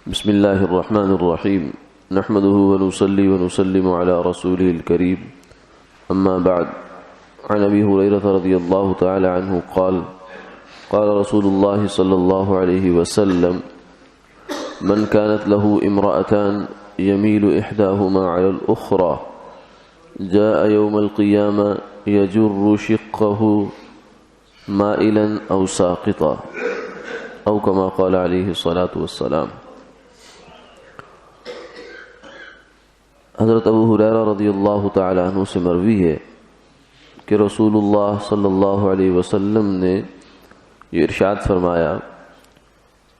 بسم الله الرحمن الرحيم نحمده ونصلي ونسلم على رسوله الكريم أما بعد عن أبي هريرة رضي الله تعالى عنه قال قال رسول الله صلى الله عليه وسلم من كانت له امرأتان يميل إحداهما على الأخرى جاء يوم القيامة يجر شقه مائلا أو ساقطا أو كما قال عليه الصلاة والسلام۔ حضرت ابو ہریرہ رضی اللہ تعالی عنہ سے مروی ہے کہ رسول اللہ صلی اللہ علیہ وسلم نے یہ ارشاد فرمایا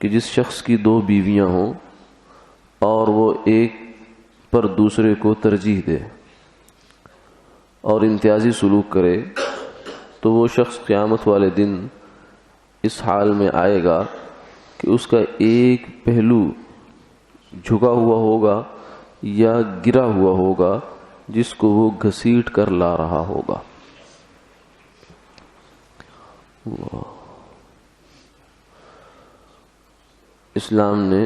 کہ جس شخص کی دو بیویاں ہوں اور وہ ایک پر دوسرے کو ترجیح دے اور امتیازی سلوک کرے تو وہ شخص قیامت والے دن اس حال میں آئے گا کہ اس کا ایک پہلو جھکا ہوا ہوگا یا گرا ہوا ہوگا جس کو وہ گھسیٹ کر لا رہا ہوگا۔ اسلام نے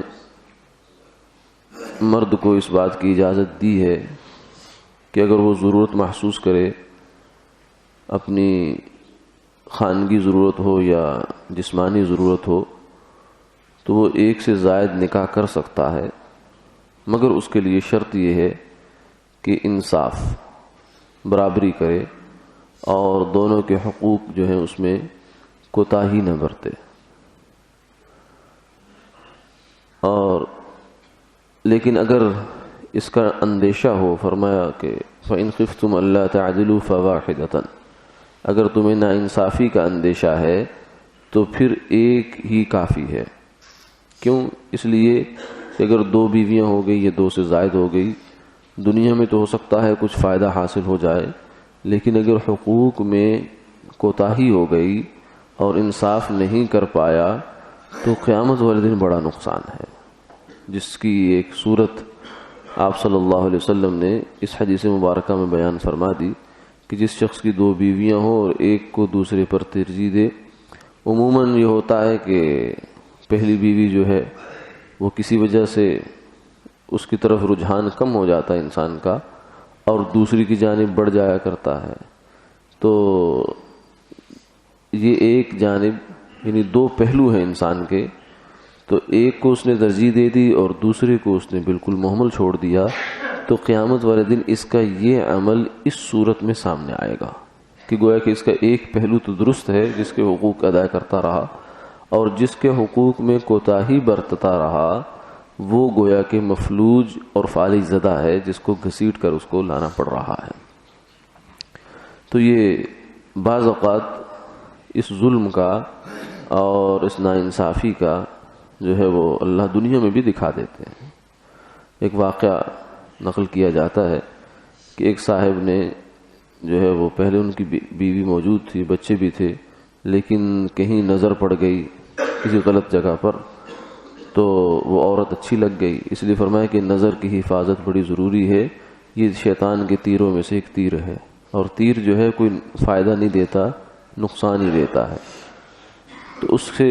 مرد کو اس بات کی اجازت دی ہے کہ اگر وہ ضرورت محسوس کرے، اپنی خانگی ضرورت ہو یا جسمانی ضرورت ہو، تو وہ ایک سے زائد نکاح کر سکتا ہے، مگر اس کے لیے شرط یہ ہے کہ انصاف، برابری کرے اور دونوں کے حقوق جو ہیں اس میں کوتاہی نہ برتے۔ اور لیکن اگر اس کا اندیشہ ہو، فرمایا کہ فَإِنْ خِفْتُمْ أَلَّا تَعْدِلُوا فَوَاحِدَةً، اگر تمہیں ناانصافی کا اندیشہ ہے تو پھر ایک ہی کافی ہے۔ کیوں؟ اس لیے کہ اگر دو بیویاں ہو گئی یا دو سے زائد ہو گئی، دنیا میں تو ہو سکتا ہے کچھ فائدہ حاصل ہو جائے، لیکن اگر حقوق میں کوتاہی ہو گئی اور انصاف نہیں کر پایا تو قیامت والے دن بڑا نقصان ہے، جس کی ایک صورت آپ صلی اللہ علیہ وسلم نے اس حدیث مبارکہ میں بیان فرما دی کہ جس شخص کی دو بیویاں ہوں اور ایک کو دوسرے پر ترجیح دے۔ عموماً یہ ہوتا ہے کہ پہلی بیوی جو ہے وہ کسی وجہ سے اس کی طرف رجحان کم ہو جاتا ہے انسان کا، اور دوسری کی جانب بڑھ جایا کرتا ہے، تو یہ ایک جانب یعنی دو پہلو ہیں انسان کے، تو ایک کو اس نے ترجیح دے دی اور دوسرے کو اس نے بالکل مہمل چھوڑ دیا، تو قیامت والے دن اس کا یہ عمل اس صورت میں سامنے آئے گا کہ گویا کہ اس کا ایک پہلو تو درست ہے جس کے حقوق ادا کرتا رہا، اور جس کے حقوق میں کوتاہی برتتا رہا وہ گویا کہ مفلوج اور فالج زدہ ہے، جس کو گھسیٹ کر اس کو لانا پڑ رہا ہے۔ تو یہ بعض اوقات اس ظلم کا اور اس ناانصافی کا جو ہے وہ اللہ دنیا میں بھی دکھا دیتے ہیں۔ ایک واقعہ نقل کیا جاتا ہے کہ ایک صاحب نے جو ہے وہ پہلے ان کی بیوی موجود تھی، بچے بھی تھے، لیکن کہیں نظر پڑ گئی کسی غلط جگہ پر، تو وہ عورت اچھی لگ گئی، اس لیے فرمایا کہ نظر کی حفاظت بڑی ضروری ہے، یہ شیطان کے تیروں میں سے ایک تیر ہے، اور تیر جو ہے کوئی فائدہ نہیں دیتا، نقصان ہی دیتا ہے۔ تو اس سے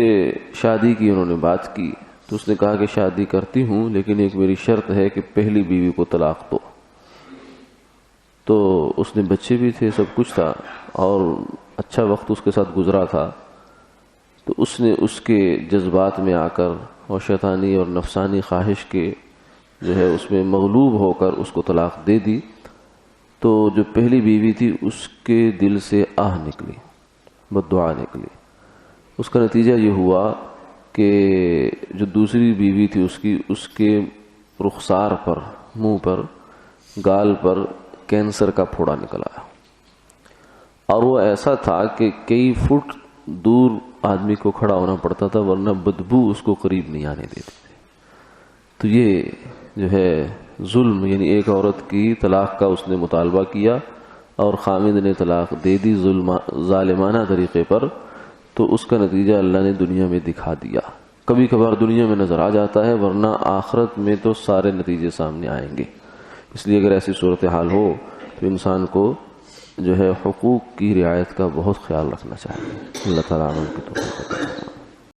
شادی کی انہوں نے بات کی، تو اس نے کہا کہ شادی کرتی ہوں لیکن ایک میری شرط ہے کہ پہلی بیوی کو طلاق دو۔ تو اس نے بچے بھی تھے، سب کچھ تھا اور اچھا وقت اس کے ساتھ گزرا تھا، تو اس نے اس کے جذبات میں آ کر اور شیطانی اور نفسانی خواہش کے جو ہے اس میں مغلوب ہو کر اس کو طلاق دے دی۔ تو جو پہلی بیوی تھی اس کے دل سے آہ نکلی، بددعا نکلی۔ اس کا نتیجہ یہ ہوا کہ جو دوسری بیوی تھی اس کے رخسار پر، منہ پر، گال پر کینسر کا پھوڑا نکلا، اور وہ ایسا تھا کہ کئی فٹ دور آدمی کو کھڑا ہونا پڑتا تھا، ورنہ بدبو اس کو قریب نہیں آنے دیتی تھی۔ تو یہ جو ہے ظلم، یعنی ایک عورت کی طلاق کا اس نے مطالبہ کیا اور خامد نے طلاق دے دی ظالمانہ طریقے پر، تو اس کا نتیجہ اللہ نے دنیا میں دکھا دیا۔ کبھی کبھار دنیا میں نظر آ جاتا ہے، ورنہ آخرت میں تو سارے نتیجے سامنے آئیں گے۔ اس لیے اگر ایسی صورتحال ہو تو انسان کو جو ہے حقوق کی رعایت کا بہت خیال رکھنا چاہیے۔ اللہ تعالیٰ عمل کی توفیق عطا فرمائے۔